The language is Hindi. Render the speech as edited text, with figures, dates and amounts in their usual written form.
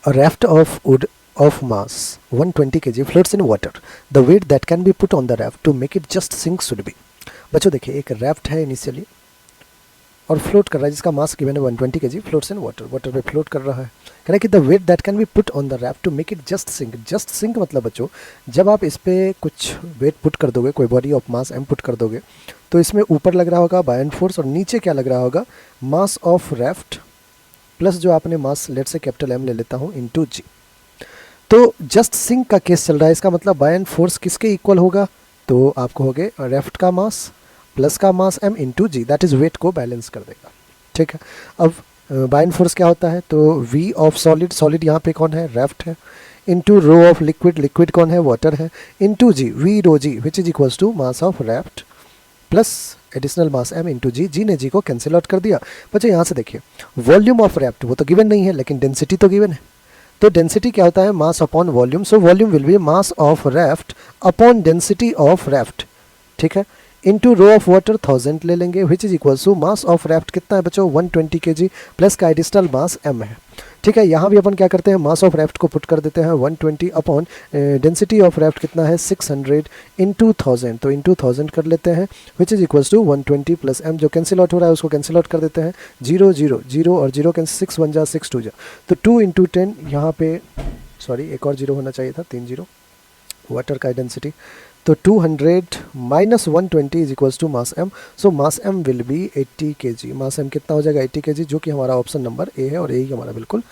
A raft of wood of mass 120 kg floats in water. The weight that can be put on the raft to make it just sink should be. बच्चों देखिए, एक raft है इनिशियली और फ्लोट कर रहा है जिसका मास गिवन है 120 kg, floats in water, water पे फ्लोट कर रहा है। कह रहा है कि the weight that can be put on the raft to make it just sink. Just sink मतलब बच्चों, जब आप इस पर कुछ वेट पुट कर दोगे, कोई body of mass m put कर दोगे, तो इसमें ऊपर लग रहा होगा बायन फोर्स और नीचे क्या लग रहा होगा, मास ऑफ रैफ्ट प्लस जो आपने मास लेट से कैपिटल एम ले लेता हूँ इनटू जी। तो जस्ट सिंक का केस चल रहा है, इसका मतलब बायन फोर्स किसके इक्वल होगा, तो आपको हो गए रेफ्ट का मास प्लस का mass M into g, that is weight को बैलेंस कर देगा। ठीक है, अब बायन फोर्स क्या होता है, तो वी ऑफ सॉलिड, सॉलिड यहाँ पे कौन है, रेफ्ट है, into row of liquid, liquid कौन है, वाटर है, into ji we row ji which is equals to mass of रेफ्ट plus additional mass M into जी। जी ने जी को कैंसिल आउट कर दिया। बच्चों यहाँ से देखिए, वॉल्यूम ऑफ रेफ्ट वो तो गिवन नहीं है, लेकिन डेंसिटी तो गिवन है। तो डेंसिटी क्या होता है, mass upon volume, so volume will be mass of raft upon density of raft. ठीक है, इनटू रो ऑफ वाटर 1000 ले लेंगे which is equal to mass of raft कितना है बच्चों 120 kg प्लस का एडिशनल मास m है। ठीक है, यहाँ भी अपन क्या करते हैं, मास ऑफ रेफ्ट को पुट कर देते हैं 120 अपॉन डेंसिटी ऑफ रेफ्ट कितना है 600 इंटू 1000, तो इंटू 1000 कर लेते हैं which is equals to 120 plus m, जो कैंसिल आउट हो रहा है उसको कैंसिल आउट कर देते हैं, 0 0 0 और 0 कैंसिल, 6 1 जा 6 2 जा, तो 2 इंटू 10 यहाँ पे, सॉरी एक और 0 होना चाहिए था, 3 0 वाटर का डेंसिटी, तो 200 minus 120 is equals to mass m, so mass m will be 80 kg। Mass m कितना हो जाएगा 80 kg, जो कि हमारा ऑप्शन नंबर ए है और ए ही हमारा बिल्कुल